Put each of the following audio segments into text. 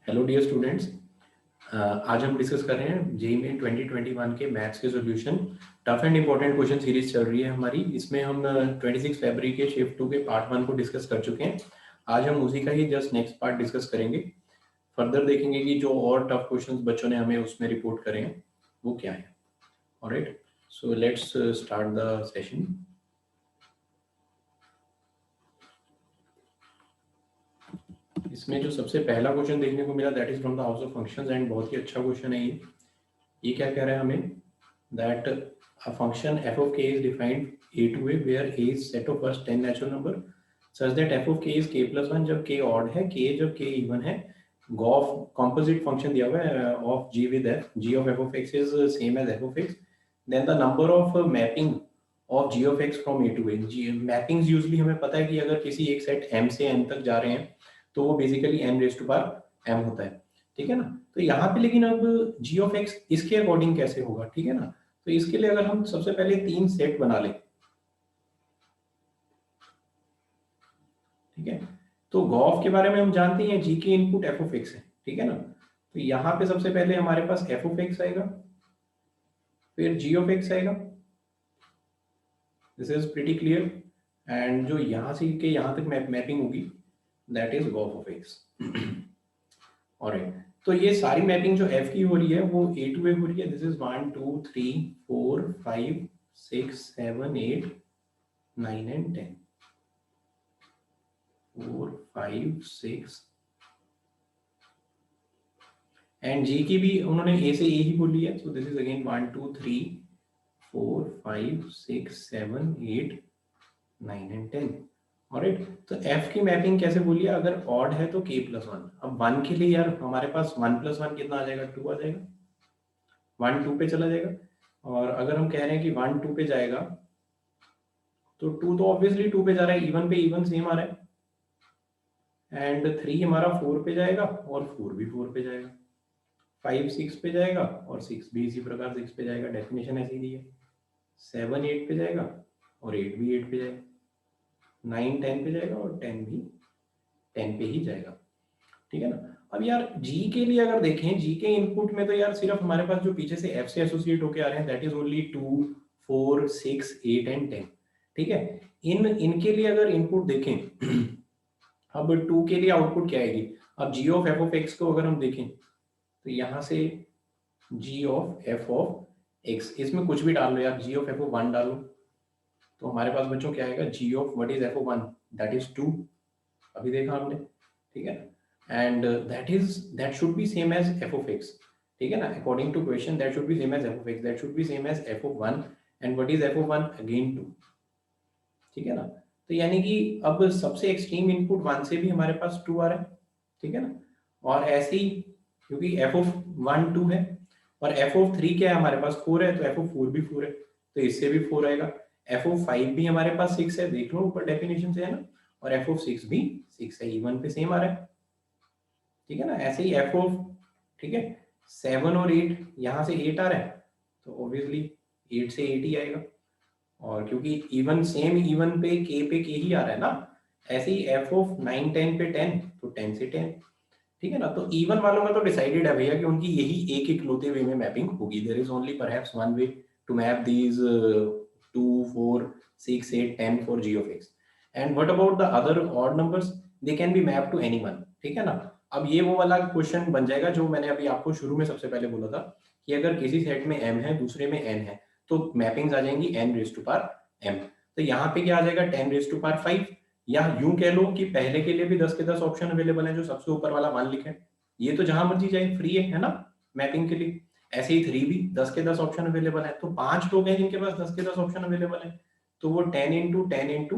Hello dear students. आज हम discuss कर रहे हैं जेईई मेन 2021 के मैथ्स के solution. Tough and important question series चल रही है हमारी। इसमें हम 26 फरवरी के शिफ्ट 2 के पार्ट 1 को डिस्कस कर चुके हैं। आज हम उसी का ही जस्ट नेक्स्ट पार्ट डिस्कस करेंगे। फर्दर देखेंगे कि जो और टफ क्वेश्चंस बच्चों ने हमें उसमें रिपोर्ट करे हैं वो क्या है। Alright, so let's start the session. इसमें जो सबसे पहला क्वेश्चन देखने को मिला that is from the house of functions and बहुत ही अच्छा क्वेश्चन है ये क्या कह रहा है हमें, that a function f of k is defined a to a where a is set of first 10 natural number such that f of k is k plus 1 जब k odd है, k जब k even है। Gauff composite function दिया हुआ है of g with f, g of f of x is same as f of x, then the number of mapping of g of x from a to a। g mappings usually हमें पता है कि अगर किसी एक set m से n तक जा रहे हैं तो वो basically n raise to power m होता है, ठीक है ना। तो यहाँ पे लेकिन अब g of x इसके अकॉर्डिंग कैसे होगा, ठीक है ना। तो इसके लिए अगर हम सबसे पहले 3 सेट बना लें, ठीक है। तो गॉफ के बारे में हम जानते हैं जी के इनपुट एफ ऑफ एक्स है, ठीक है ना। तो यहाँ पे सबसे पहले हमारे पास एफ ऑफ एक्स आएगा, फिर जी ऑफ एक्स आएगा। This is pretty clear. And जो यहाँ से के यहाँ तक मैपिंग होगी that is Gauff of x. Alright, तो ये सारी मैपिंग जो f की हो रही है वो a टू a हो रही है। This is 1 2 3 4 5 6 7 8 9 and 10। 4 5 6 and g की भी उन्होंने a से a ही बोली है। So this is again 1 2 3 4 5 6 7 8 9 and 10। Alright, तो f की मैपिंग कैसे बोलिए, अगर ऑड है तो k प्लस 1। अब 1 के लिए यार हमारे पास 1 प्लस 1 कितना आ जाएगा, 2 आ जाएगा। 1 2 पे चला जाएगा। और अगर हम कह रहे हैं कि 1 2 पे जाएगा तो 2 तो ऑब्वियसली 2 पे जा रहा है, इवन पे इवन सेम आ रहा है। एंड 3 हमारा 4 पे जाएगा और 4 भी 4 पे जाएगा। 5 6 पे जाएगा और 6 भी इसी प्रकार 6 पे जाएगा। डेफिनेशन ऐसी दी है। 7 8 पे जाएगा और 8 भी 8 पे जाएगा। 9 10 पे जाएगा और 10 भी 10 पे ही जाएगा, ठीक है ना। अब यार जी के लिए अगर देखें, जी के इनपुट में तो यार सिर्फ हमारे पास जो पीछे से एफ से एसोसिएट होके आ रहे हैं दैट इज ओनली 2 4 6 8 एंड 10, ठीक है। इनके लिए अगर इनपुट देखें अब 2 के लिए आउटपुट क्या आएगी। अब जी ऑफ एफ ऑफ एक्स को अगर हम देखें तो यहाँ से जी ऑफ एफ ऑफ एक्स, इसमें कुछ भी डाल लो यार, जी ऑफ एफ ऑफ 1 डालो तो हमारे पास बच्चों क्या आएगा, g of what is f of 1 that is 2। अभी देखा हमने, ठीक है। and that should be same as f of x, ठीक है ना। according to question that should be same as f of x, that should be same as f of 1 and what is f of 1 again 2, ठीक है ना। तो यानी कि अब सबसे एक्सट्रीम इनपुट 1 से भी हमारे पास 2 आ रहा है, ठीक है ना। और ऐसे ही क्योंकि f of 1 2 है और f of 3 क्या है हमारे पास 4 है, तो f of 4 भी 4 है तो इससे भी 4 आएगा। f of 5 भी हमारे पास 6 है, देख लो ऊपर डेफिनेशन से है ना। और f of 6 भी 6 है, इवन पे सेम आ रहा है, ठीक है ना। ऐसे ही एफ ऑफ, ठीक है, 7 और 8 यहाँ से 8 आ रहा है तो ऑब्वियसली 8 से 8 ही आएगा। और क्योंकि इवन सेम इवन पे के ही आ रहा है ना, ऐसे ही एफ ऑफ 9 10 पे 10 तो 10 से 10, ठीक है ना। तो इवन वालों में तो डिसाइडेड है भैया कि उनकी यही एक इकलौते वे में मैपिंग होगी। There is only perhaps one way to map these 2 4 6 8 10 for G of X. And what about the other odd numbers, they can be map to anyone, ठीक है ना। अब ये वो वाला क्वेश्चन बन जाएगा जो मैंने अभी आपको शुरू में सबसे पहले बोला था कि अगर किसी सेट में m है दूसरे में n है तो मैपिंग्स आ जाएंगी n raise to power m। तो यहाँ पे क्या आ जाएगा 10 रेज टू पावर 5, या यूं कह लो कि पहले के लिए भी 10 के 10 ऑप्शन अवेलेबल है जो सबसे ऊपर वाला 1 लिखे हैं। ये तो जहां मर्जी जाए फ्री है ना मैपिंग के लिए। ऐसे ही 3 भी 10 के 10 ऑप्शन अवेलेबल है, तो 5 लोग हैं जिनके पास 10 के 10 ऑप्शन अवेलेबल है तो वो 10 into 10 into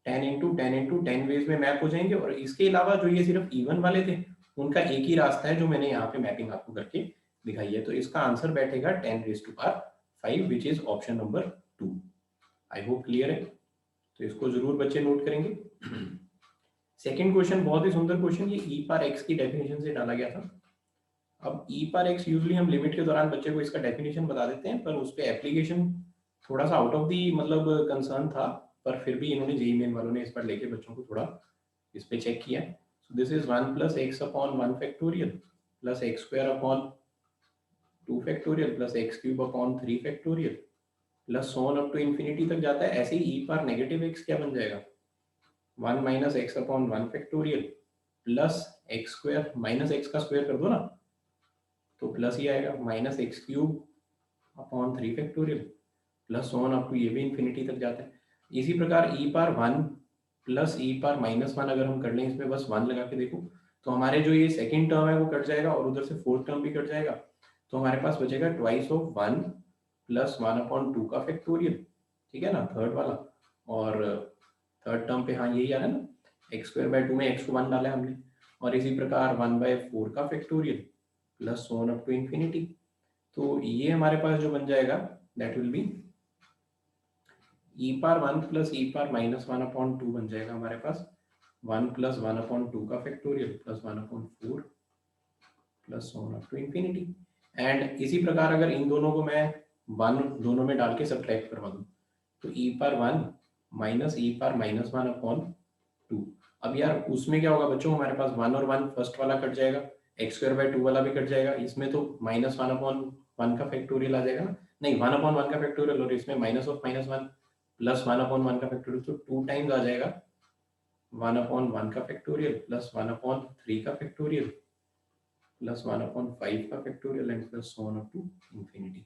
10 into 10 into 10 ways में मैप हो जाएंगे। और इसके अलावा जो ये सिर्फ इवन वाले थे उनका एक ही रास्ता है जो मैंने यहाँ पे मैपिंग आपको करके दिखाई है। तो इसका आंसर बैठेगा 10 raise to power 5 which is option number 2। I hope clear है, तो इसको जरूर बच्चे नोट करेंगे। सेकंड क्वेश्चन बहुत ही सुंदर क्वेश्चन, ये ई पार एक्स की डेफिनेशन से डाला गया था। अब ई पार एक्स यूजली हम लिमिट के दौरान बच्चे को इसका डेफिनेशन बता देते हैं, पर उस पर एप्लीकेशन थोड़ा सा आउट ऑफ दी मतलब कंसर्न था, पर फिर भी इन्होंने जेईई मेन वालों ने इस पर लेके बच्चों को थोड़ा इस पे चेक किया। So this is 1 plus x upon 1 factorial plus x square upon 2 factorial plus x cube upon 3 factorial plus so on up to infinity तक जाता है। ऐसे ही ई पार नेगेटिव एक्स क्या बन जाएगा, 1 minus x upon 1 factorial plus x square, minus x का square कर दो ना तो प्लस ही आएगा, minus x cube upon 3 factorial plus so on up to, ये भी इन्फिनिटी तक जाता है। इसी प्रकार ई पार 1 प्लस ई पार माइनस 1 अगर हम कर लें, इसमें बस 1 लगा के देखो तो हमारे जो ये सेकेंड टर्म है वो कट जाएगा और उधर से फोर्थ टर्म भी कट जाएगा, तो हमारे पास बचेगा ट्वाइस ऑफ 1 प्लस 1 अपॉन 2 का फैक्टोरियल, ठीक है ना, थर्ड वाला। और थर्ड टर्म पे हाँ यही आ रहा है ना, एक्स स्क्वायर बाय 2 में एक्स को 1 डाला है हमने, और इसी प्रकार 1/4 का factorial plus so on up to infinity. तो ये हमारे पास जो बन जाएगा दैट विल बी ई पार 1 प्लस ई पार माइनस 1 अपॉन 2 बन जाएगा हमारे पास 1 प्लस 1 अपॉन 2 का factorial plus 1 upon 4 plus so on up to infinity. And इसी प्रकार अगर इन दोनों को मैं 1 दोनों में डाल के सब्ट्रैक्ट करवा दूं तो ई पार 1 माइनस ई पार माइनस 1 अपॉन 2। अब यार उसमें क्या होगा बच्चों, हमारे पास 1 और 1 फर्स्ट वाला कट जाएगा, एक्स स्क्वायर बाय 2 वाला भी कट जाएगा, इसमें तो माइनस 1 अपॉन 1 का फैक्टोरियल आ जाएगा ना, नहीं 1 अपॉन 1 का फैक्टोरियल, और इसमें minus of minus 1 plus 1 upon 1 का फैक्टोरियल, तो 2 टाइम्स आ जाएगा 1 अपॉन 1 का फैक्टोरियल प्लस 1 अपॉन 3 का फैक्टोरियल प्लस 1 अपॉन 5 का factorial and plus so on up to infinity.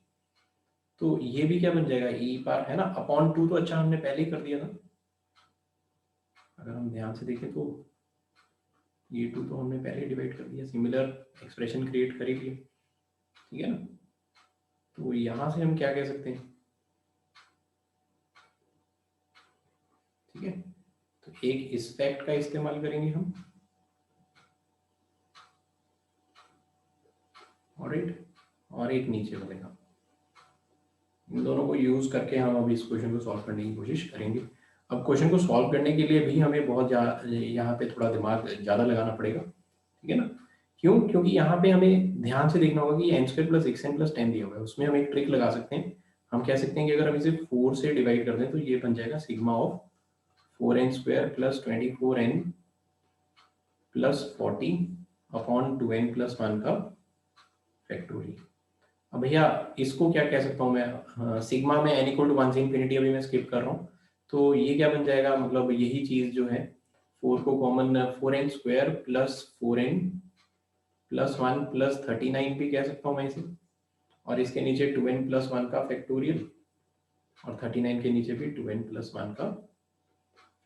तो ये भी क्या बन जाएगा, ई पार है ना अपॉन 2, तो अच्छा हमने पहले ही कर दिया था, अगर हम ध्यान से देखें तो ये 2 तो हमने पहले ही डिवाइड कर दिया, सिमिलर एक्सप्रेशन क्रिएट कर ही लिया, ठीक है ना। तो यहां से हम क्या कह सकते हैं, ठीक है, तो एक इस फैक्ट का इस्तेमाल करेंगे हम, ऑलराइट, और एक नीचे वाले का, इन दोनों को यूज करके हम अभी इस क्वेश्चन को सॉल्व करने की कोशिश करेंगे। अब क्वेश्चन को सॉल्व करने के लिए भी हमें बहुत यहाँ पे थोड़ा दिमाग ज़्यादा लगाना पड़ेगा, ठीक है ना। क्यों, क्योंकि यहाँ पे हमें ध्यान से देखना होगा कि n square plus x n plus 10 दिया हुआ है, उसमें हम एक ट्रिक लगा सकते हैं। हम कह सकते हैं कि अगर हम इसे 4 से डिवाइड कर दें तो ये बन जाएगा sigma of 4n square plus 24n plus 40 upon 2n plus 1 का फैक्टोरियल। अब भैया इसको क्या कह सकता हूँ मैं, सिग्मा में n इक्वल टू 1 से इन्फिनिटी, अभी मैं स्किप कर रहा हूँ, तो ये क्या बन जाएगा, मतलब यही चीज जो है 4 को common 4n square plus 4n plus 1 plus 39 भी कह सकता हूँ मैं इसे, और इसके नीचे 2n प्लस 1 का फैक्टोरियल और 39 के नीचे भी 2n प्लस 1 का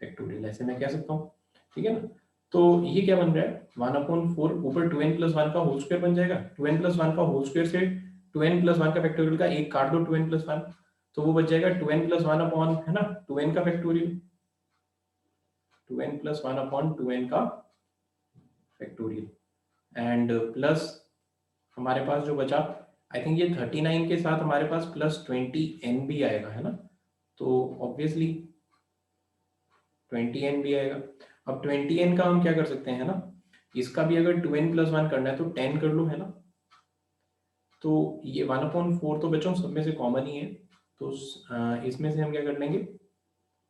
फैक्टोरियल, ऐसे मैं कह सकता हूँ, ठीक है ना। तो ये क्या बन रहा है 1/4 ऊपर 2n प्लस 1 का होल स्क्वायर बन जाएगा, 2n प्लस 1 का होल स्क्वायर से 2n प्लस 1 का फैक्टोरियल का एक काट दो 2n प्लस 1, तो वो बच जाएगा 2n प्लस 1 अपॉन, है ना, 2n का factorial, 2n plus 1 upon 2n का फैक्टोरियल एंड प्लस हमारे पास जो बचा, आई थिंक ये 39 के साथ हमारे पास प्लस 20n भी आएगा, है ना, तो ऑब्वियसली 20n भी आएगा। अब 20n का हम क्या कर सकते हैं ना, इसका भी अगर 2n प्लस 1 करना है तो 10 कर लो, है ना, तो ये 1/4 तो बच्चों सब में से कॉमन ही है, तो इसमें से हम क्या कर लेंगे,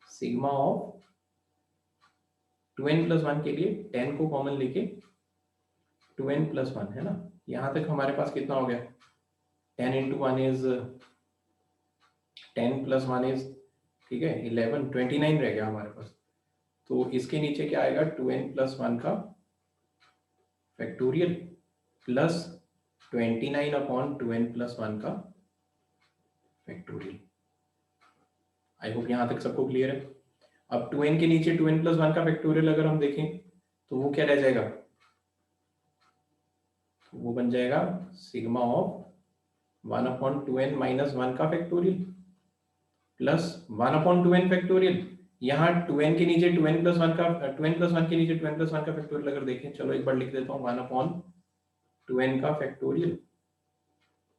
सिग्मा ऑफ 2n प्लस 1 के लिए 10 को कॉमन लेके 2n प्लस 1, है ना, यहाँ तक हमारे पास कितना हो गया, 10 इंटू 1 इज 10 प्लस 1 इज, ठीक है, 11, 29 रह गया हमारे पास। तो इसके नीचे क्या आएगा, 2n प्लस 1 का factorial plus 29 upon 2n plus 1 का फैक्टोरियल। आई होप यहाँ तक सबको क्लियर है। अब 2n के नीचे 2n प्लस 1 का फैक्टोरियल अगर हम देखें तो वो क्या रह जाएगा, वो बन जाएगा सिग्मा ऑफ 1/2n माइनस 1 का फैक्टोरियल प्लस 1/2n फैक्टोरियल, यहाँ 2n के नीचे 2n प्लस 1 का 2n प्लस 1 के नीचे 2n प्लस 1 का फैक्टोरियल अगर देखें, चलो एक बार लिख देता हूँ, 1/2n का फैक्टोरियल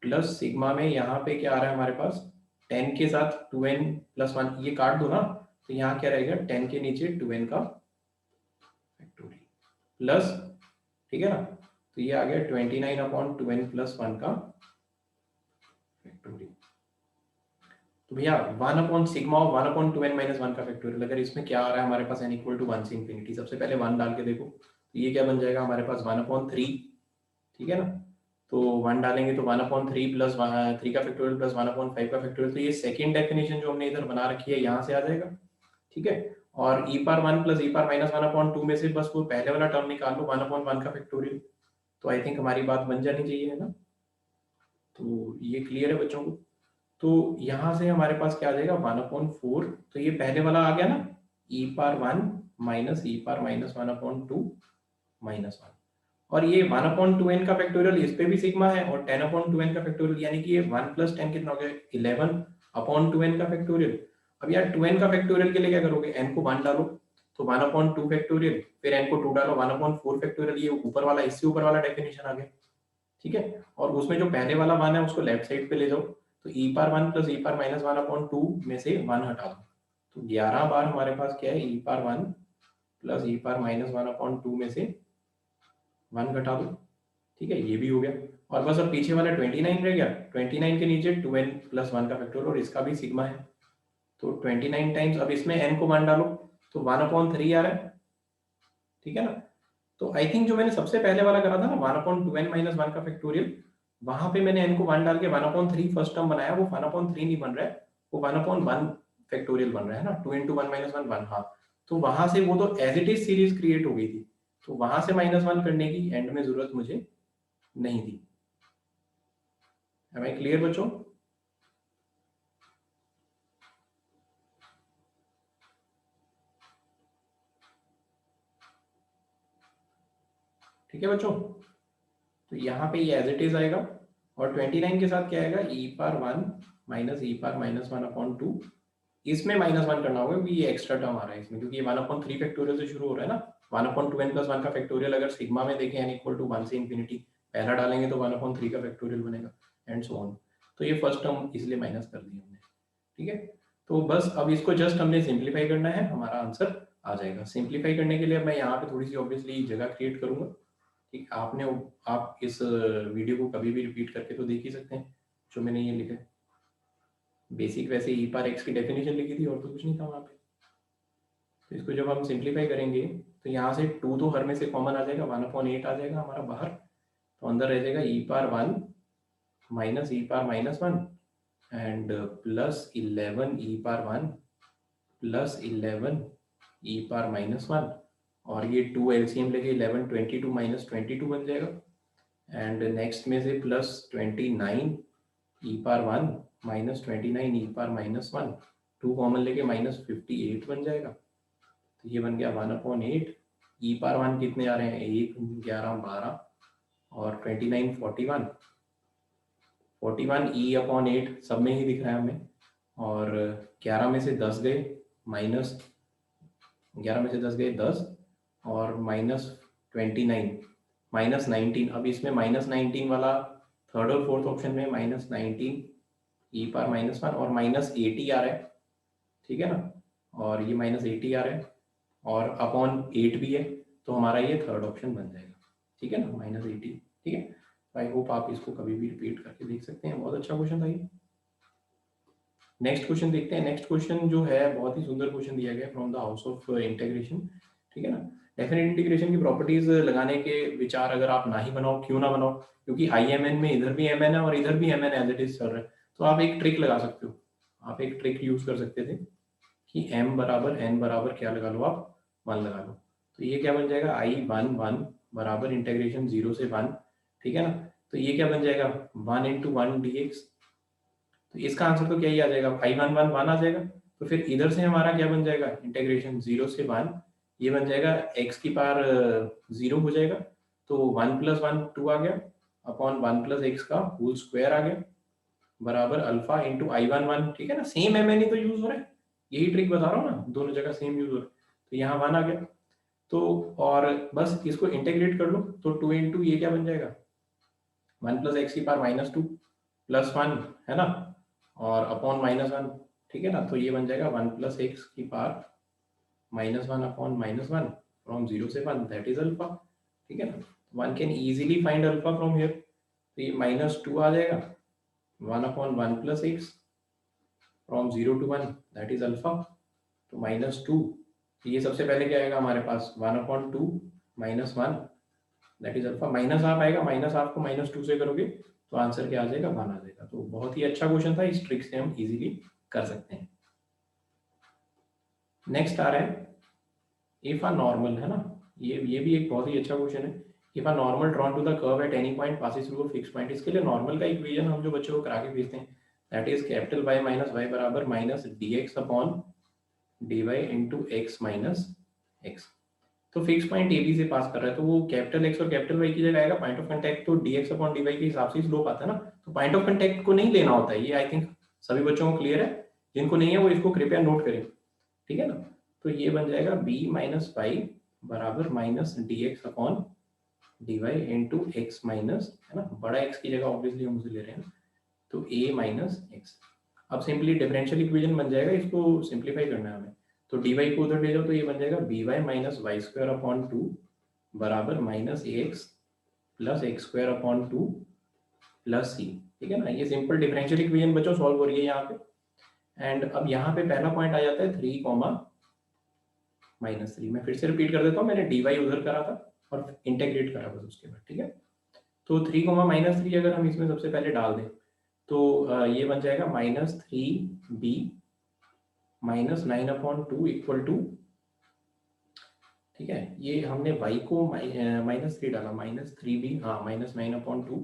प्लस सिग्मा में यहाँ पे क्या आ रहा है हमारे पास, 10 के साथ 2n प्लस 1, ये काट दो ना, तो यहाँ क्या रहेगा 10 के नीचे 2n का फैक्टोरियल प्लस, ठीक है ना, तो ये आ गया 29 अपॉन 2n प्लस 1 का फैक्टोरियल। तो भैया 1 सिग्मा ऑफ 1/2n माइनस 1 का फैक्टोरियल, अगर इसमें क्या आ रहा है हमारे पास n इक्वल टू 1 से इन्फिनिटी, सबसे पहले 1 डाल के देखो, ये क्या बन जाएगा हमारे पास 1/3, ठीक है ना। तो 1 डालेंगे तो 1/3 प्लस 3 का फैक्टोरियल प्लस 1/5 का फैक्टोरियल, तो ये सेकेंड डेफिनेशन जो हमने इधर बना रखी है यहाँ से आ जाएगा, ठीक है। और e power 1 plus e power minus 1/2 में से बस वो पहले वाला टर्म निकाल लो 1/1 का फैक्टोरियल, तो आई थिंक हमारी बात बन जानी चाहिए, है ना। तो ये क्लियर है बच्चों को। तो यहाँ से हमारे पास क्या आ जाएगा 1/4, तो ये पहले वाला आ गया ना, e power 1 minus e power minus 1/2 minus 1, और ये 1/2n का फैक्टोरियल इस पे भी सिग्मा है, और 10/2n का फैक्टोरियल, यानी कि ये 1 प्लस 10 कितना हो गया 11/2n का फैक्टोरियल। अब यार 2n का फैक्टोरियल के लिए क्या करोगे, n को 1 डालो तो 1/2 फैक्टोरियल, फिर n को 2 डालो 1/4 फैक्टोरियल, ये ऊपर वाला इससे ऊपर वाला डेफिनेशन आ गया, ठीक है। और उसमें जो पहले वाला 1 है उसको लेफ्ट साइड पे ले जाओ, तो e power 1 plus e power minus 1/2 में से 1 हटा दो, तो 11 बार हमारे पास क्या है e power 1 plus e power minus 1/2 में से 1 घटा दो, ठीक है, ये भी हो गया। और बस अब पीछे वाला 29 रह गया, 29 के नीचे 2n प्लस 1 का फैक्टोरियल, और इसका भी सिग्मा है, तो 29 टाइम्स, अब इसमें n को 1 डालो तो 1/3 आ रहा है, ठीक है ना। तो आई थिंक जो मैंने सबसे पहले वाला करा था ना 1/2n माइनस 1 का फैक्टोरियल, वहां पे मैंने n को 1 डाल के 1/3 फर्स्ट टर्म बनाया, वो 1/3 नहीं बन रहा है, वो 1/1 फैक्टोरियल बन रहा है ना, 2 × 1 - 1 1, हाँ। तो वहां से वो तो as it is series create हो गई थी, तो वहां से -1 करने की एंड में जरूरत मुझे नहीं थी। एम आई क्लियर बच्चों? ठीक है बच्चों, तो यहाँ पे ये एज इट इज आएगा, और 29 के साथ क्या आएगा e power 1 minus e power minus 1/2, इसमें -1 करना होगा क्योंकि ये एक्स्ट्रा टर्म आ रहा है इसमें, क्योंकि ये 1/3 फैक्टोरियल से शुरू हो रहा है ना। 1/2n प्लस 1 का फैक्टोरियल अगर सिग्मा में देखें n इक्वल टू 1 से इंफिनिटी, पहला डालेंगे तो 1/3 का फैक्टोरियल बनेगा, एंड सो ऑन। तो ये फर्स्ट टर्म इसलिए माइनस कर दी हमने, ठीक है। तो बस अब इसको जस्ट हमने सिंप्लीफाई करना है, हमारा आंसर आ जाएगा। सिंप्लीफाई करने के लिए मैं यहाँ पे थोड़ी सी ऑब्वियसली जगह क्रिएट करूंगा, ठीक। आप इस वीडियो को कभी भी रिपीट करके तो देख ही सकते हैं जो मैंने ये लिखा है, बेसिक वैसे ई पार एक्स की डेफिनेशन लिखी थी और तो कुछ नहीं था वहाँ पे। तो इसको जब हम सिंप्लीफाई करेंगे तो यहाँ से 2 तो हर में से कॉमन आ जाएगा, 1/8 आ जाएगा हमारा बाहर, तो अंदर रह जाएगा e power 1 minus e power minus 1 and plus 11 e power 1 plus 11 e power minus 1, और ये 2 एलसीएम लेके 11 22 माइनस 22 बन जाएगा, एंड नेक्स्ट में से plus 29 e power 1 minus 29 e power minus 1, 2 common लेके माइनस 58 बन जाएगा, तो ये बन गया 1/8। e पावर 1 कितने आ रहे हैं 1 11 12 और 29 41, 41 e/8 सब में ही दिख रहा है हमें, और 11 में से 10 गए माइनस, 11 में से 10 गए 10, और माइनस 29 माइनस 19, अब इसमें -19 वाला थर्ड और फोर्थ ऑप्शन में -19 e पावर माइनस 1 और -80 आ रहा है, ठीक है ना, और ये -80 आ रहा है और अपॉन 8 भी है, तो हमारा ये थर्ड ऑप्शन बन जाएगा, ठीक है ना, -80, ठीक है। आई होप आप इसको कभी भी रिपीट करके देख सकते हैं, बहुत अच्छा क्वेश्चन था ये। नेक्स्ट क्वेश्चन देखते हैं। नेक्स्ट क्वेश्चन जो है बहुत ही सुंदर क्वेश्चन दिया गया from the house of integration, ठीक है ना। डेफिनेट इंटीग्रेशन की प्रॉपर्टीज लगाने के विचार अगर आप ना ही बनाओ, क्यों ना बनाओ, क्योंकि IMN में इधर भी MN है और इधर भी MN एज इट इज चल रहा है, तो आप एक ट्रिक लगा सकते हो, आप एक ट्रिक यूज कर सकते थे कि m बराबर n बराबर क्या लगा लो आप 1 लगा लो, तो ये क्या बन जाएगा I11 बराबर इंटीग्रेशन 0 से 1, ठीक है ना। तो ये क्या बन जाएगा 1 × 1 dx, तो इसका आंसर तो क्या ही आ जाएगा I11 1 आ जाएगा, तो फिर इधर से हमारा क्या बन जाएगा इंटीग्रेशन 0 से 1, ये बन जाएगा x की पावर 0 हो जाएगा, तो 1 + 1 2 आ गया अपॉन 1 + x का होल स्क्वायर आ गया बराबर अल्फा इंटू I11, ठीक है ना, सेम MN ही तो यूज हो रहा है, यही ट्रिक बता रहा हूँ ना, दोनों जगह सेम यूज हो रहा है, तो यहाँ 1 आ गया, तो और बस इसको इंटीग्रेट कर लो, तो 2 × ये क्या बन जाएगा 1 + x की पावर -2 + 1, है ना, और अपॉन -1, ठीक है ना, तो ये बन जाएगा 1 + x की पावर -1 अपॉन -1 फ्रॉम 0 से 1, दैट इज अल्फा, ठीक है ना। One can easily find alpha from here, तो ये -2 आ जाएगा 1/1 + x from 0 to 1, that is alpha, तो -2, तो ये सबसे पहले क्या आएगा हमारे पास 1/2 -1 that is alpha, minus half आएगा, माइनस हाफ को -2 से करोगे तो आंसर क्या आ जाएगा, 1 आ जाएगा। तो बहुत ही अच्छा क्वेश्चन था, इस ट्रिक से हम इजीली कर सकते हैं। नेक्स्ट आ रहा है इफ अ नॉर्मल, है ना, ये भी एक बहुत ही अच्छा क्वेश्चन है। If a normal drawn to the curve at any point passes through a fix point, इसके लिए नॉर्मल का इक्वेशन हम जो बच्चों को करा के भेजते हैं that is capital Y minus y बराबर minus dx upon dy into x minus x. तो फिक्स पॉइंट ए बी से पास कर रहा है, तो वो कैपिटल एक्स और कैपिटल वाई की जगह आएगा। पॉइंट ऑफ कांटेक्ट तो dx अपॉन dy के हिसाब से स्लोप आता है ना, तो पॉइंट ऑफ कांटेक्ट को नहीं लेना होता है। ये आई थिंक सभी बच्चों को क्लियर है, जिनको नहीं है वो इसको कृपया नोट करें, ठीक है ना। तो ये बन जाएगा b माइनस वाई बराबर minus d x upon d y into x minus, है ना, बड़ा एक्स की जगह ऑब्वियसली हम उसे ले रहे हैं, तो a माइनस एक्स। अब सिंपली डिफरेंशियल इक्वेशन बन जाएगा, इसको सिंप्लीफाई करना है हमें। तो dy को उधर ले जाओ तो ये बन जाएगा by minus y square upon 2 बराबर minus ax plus x square upon 2 plus c, ठीक है ना। ये सिंपल डिफरेंशियल इक्वेशन बच्चों सॉल्व हो रही है यहाँ पे। एंड अब यहाँ पे पहला पॉइंट आ जाता है 3 कॉमा -3। मैं फिर से रिपीट कर देता हूँ, मैंने dy उधर करा था और इंटेग्रेट करा बस उसके बाद, ठीक है। तो 3 कॉमा -3 अगर हम इसमें सबसे पहले डाल दें तो ये बन जाएगा -3b minus 9 upon 2 equal to, ठीक है, ये हमने y को -3 डाला, -3b, हाँ, -9 upon 2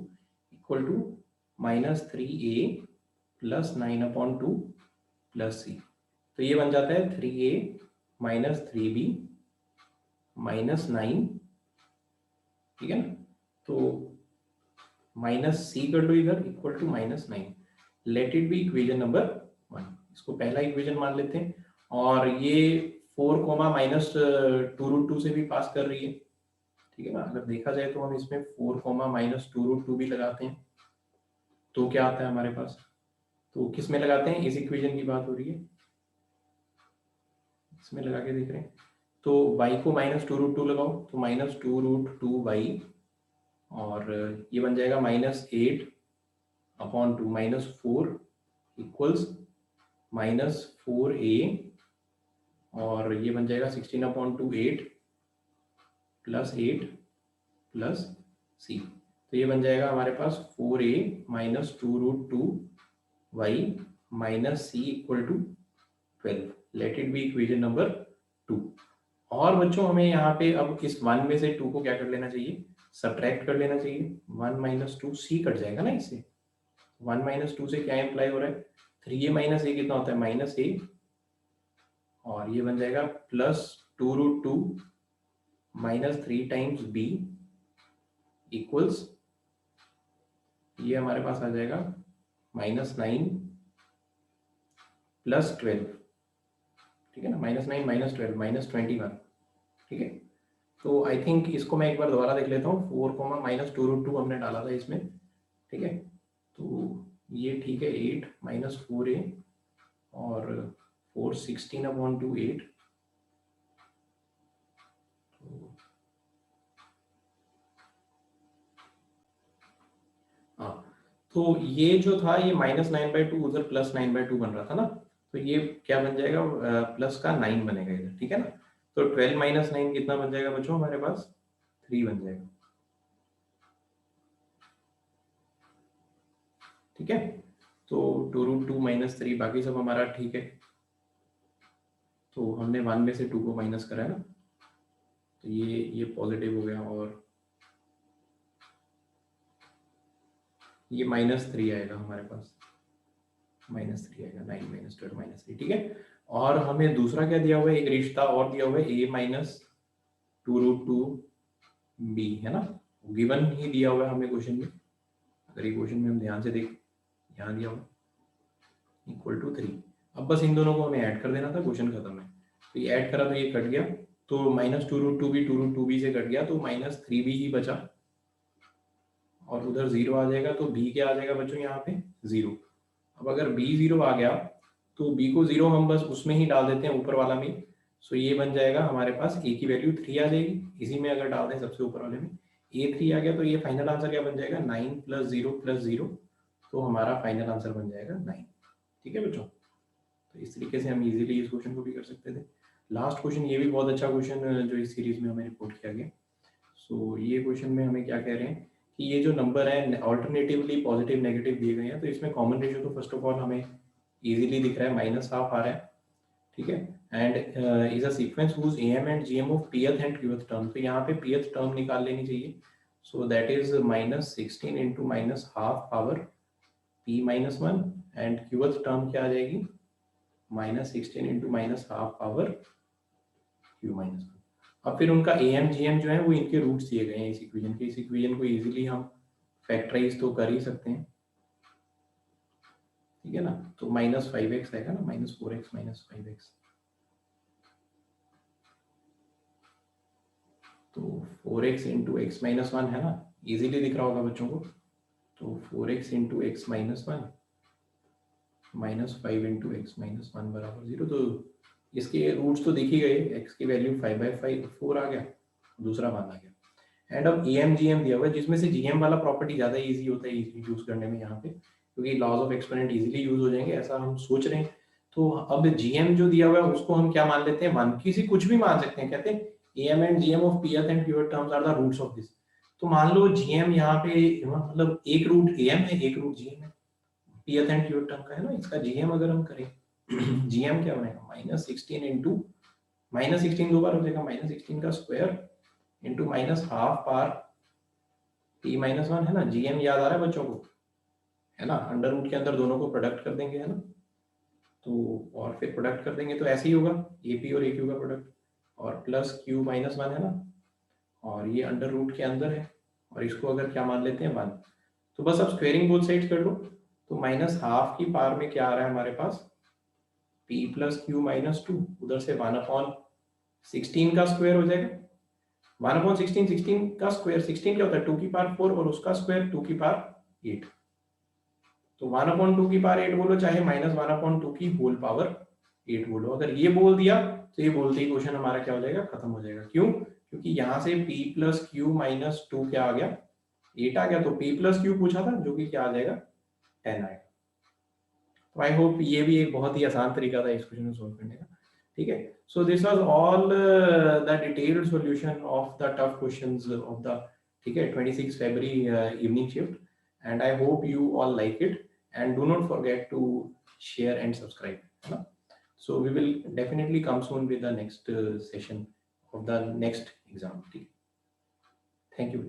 equal to -3a plus 9 upon 2 plus c। तो ये बन जाता है 3a माइनस 3b माइनस 9, ठीक है ना। तो माइनस सी कर लो इधर equal to -9। Let it be equation number 1, इसको पहला इक्वेशन मान लेते हैं। और ये 4 कोमा -2√2 से भी पास कर रही है, ठीक है ना। अगर देखा जाए तो हम इसमें 4 कोमा -2√2 भी लगाते हैं तो क्या आता है हमारे पास। तो किस में लगाते हैं, इस इक्वेशन की बात हो रही है, इसमें लगा के देख रहे हैं। तो y को -2√2 लगाओ तो -2√2y, और ये बन जाएगा -8 अपॉन 2 -4 इक्वल्स -4a, और ये बन जाएगा 16 अपॉन 2 8 प्लस 8 प्लस c। तो ये बन जाएगा हमारे पास 4a minus 2√2y minus c equal to 12। Let it be equation number 2। और बच्चों हमें यहाँ पे अब इस 1 में से 2 को क्या कर लेना चाहिए, सब्ट्रैक्ट कर लेना चाहिए। 1 माइनस 2 सी कट जाएगा ना इससे। 1 माइनस 2 से क्या इम्प्लाई हो रहा है, 3a माइनस a कितना होता है, -a, और ये बन जाएगा plus 2√2 minus 3 times b equals, ये हमारे पास आ जाएगा -9 प्लस 12, ठीक है ना। -9 माइनस 12 -21, ठीक है। तो आई थिंक इसको मैं एक बार दोबारा देख लेता हूँ। 4 कोमा -2√2 हमने डाला था इसमें, ठीक है। तो ये ठीक है 8 माइनस 4a और 4 16 अपॉन 2 8। हाँ, तो ये जो था ये -9/2 उधर +9/2 बन रहा था ना, तो ये क्या बन जाएगा, प्लस का 9 बनेगा इधर, ठीक है ना। तो 12 माइनस 9 कितना बन जाएगा बच्चों हमारे पास, 3 बन जाएगा, ठीक है। तो 2√2 माइनस 3, बाकी सब हमारा ठीक है। तो हमने 1 में से 2 को माइनस करा है ना, तो ये पॉजिटिव हो गया, और ये -3 आएगा हमारे पास, -3 आएगा, 9 माइनस 12 माइनस 3, ठीक है। और हमें दूसरा क्या दिया हुआ है, एक रिश्ता और दिया हुआ है, a माइनस 2√2b, है ना, गिवन ही दिया हुआ है हमें क्वेश्चन में। अगर ये क्वेश्चन में हम ध्यान से देखें, यहाँ दिया हुआ इक्वल टू 3। अब बस इन दोनों को हमें ऐड कर देना था, क्वेश्चन खत्म है। तो ये ऐड करा तो ये कट गया, तो -2√2b 2√2b से कट गया, तो -3b ही बचा, और उधर 0 आ जाएगा, तो b क्या आ जाएगा बच्चों यहाँ पे 0। अब अगर b 0 आ गया तो b को 0 हम बस उसमें ही डाल देते हैं, ऊपर वाला में। सो ये बन जाएगा हमारे पास a की वैल्यू 3 आ जाएगी, इसी में अगर डाल दें सबसे ऊपर वाले में a 3 आ गया, तो ये फाइनल आंसर क्या बन जाएगा, 9 + 0 + 0, तो हमारा फाइनल आंसर बन जाएगा 9, ठीक है बच्चों। तो इस तरीके से हम इजीली इस क्वेश्चन को भी कर सकते थे। लास्ट क्वेश्चन ये भी बहुत अच्छा क्वेश्चन जो इस सीरीज में हमें रिपोर्ट किया गया। सो ये क्वेश्चन में हमें क्या कह रहे हैं कि ये जो नंबर है ऑल्टरनेटिवली पॉजिटिव नेगेटिव दिए गए हैं, तो इसमें कॉमन रेशियो तो फर्स्ट ऑफ ऑल हमें इजीली दिख रहा है, -12 आ रहा है, ठीक है। And is a sequence whose AM and GM of pth एंड qth टर्म, तो यहाँ पे pth टर्म निकाल लेनी चाहिए। So that is -16 into -12 power p-1 and qth term क्या आ जाएगी, -16 इंटू -12 पावर q-1। अब फिर उनका एम जीएम जो है वो इनके रूट्स दिए गए हैं इस इक्वेशन के। इस इक्वेशन को इजीली हम फैक्टराइज तो कर ही सकते हैं, ठीक है ना। तो -5x आएगा ना, -4x -5x, तो 4x इंटू x-1 है ना, इजीली दिख रहा होगा बच्चों को। तो 4x into x-1 -5 into x-1 बराबर 0। तो इसके रूट्स तो दिख ही गए, x की वैल्यू 5/5 4 आ गया, दूसरा मान आ गया। एंड अब एम जीएम दिया हुआ है, जिसमें से जीएम वाला प्रॉपर्टी ज़्यादा इजी होता है यूज करने में यहाँ पे, क्योंकि laws of exponent easily use हो जाएंगे ऐसा हम सोच रहे हैं। तो अब जीएम जो दिया हुआ है उसको हम क्या मान लेते हैं, 1, किसी कुछ भी मान सकते हैं, कहते हैं AM and GM of pth एंड qth terms are the roots of this. तो मान लो जीएम यहाँ पे मतलब एक रूट एम है, एक रूट जीएम है, pth एंड qth टर्म का है ना, इसका जीएम अगर हम करें जीएम क्या बनेगा, -16 इंटू -16 दो बार हो जाएगा, -16 का स्क्वायर इंटू -12 पार p-1 है ना। जीएम याद आ रहा है बच्चों को, है ना, अंडर रूट के अंदर दोनों को प्रोडक्ट कर देंगे, है ना। तो और फिर प्रोडक्ट कर देंगे तो ऐसे ही होगा, AP और AQ का प्रोडक्ट, और प्लस q-1 है ना, और ये अंडर रूट के अंदर है, और इसको अगर क्या मान लेते हैं 1, तो बस अब स्क्वेयरिंग बोथ साइड्स कर लो। तो -12 की पावर में क्या आ रहा है हमारे पास, p प्लस q-2, उधर से 1/16 का स्क्वायर हो जाएगा, 1/16, 16 का स्क्वायर, 16 क्या होता है 2 की पावर 4, और उसका स्क्वायर 2 की पावर 8। तो 1/2 की पावर 8 बोलो, चाहे -1/2 की होल पावर 8 बोलो। अगर ये बोल दिया तो ये बोलते ही क्वेश्चन हमारा क्या हो जाएगा, खत्म हो जाएगा। क्यों, क्योंकि यहाँ से p प्लस q-2 क्या आ गया, 8 आ गया, तो p प्लस q पूछा था जो कि क्या आ जाएगा, 10 आएगा। तो आई होप ये भी एक बहुत ही आसान तरीका था इस क्वेश्चन को सोल्व करने का, ठीक है। So this was all the detailed solution of the tough questions of the, ठीक है, 26 फरवरी evening shift, and I hope you all like it, and do not forget to share and subscribe, है ना। So we will definitely come soon with the next session of the next exam. Thank you.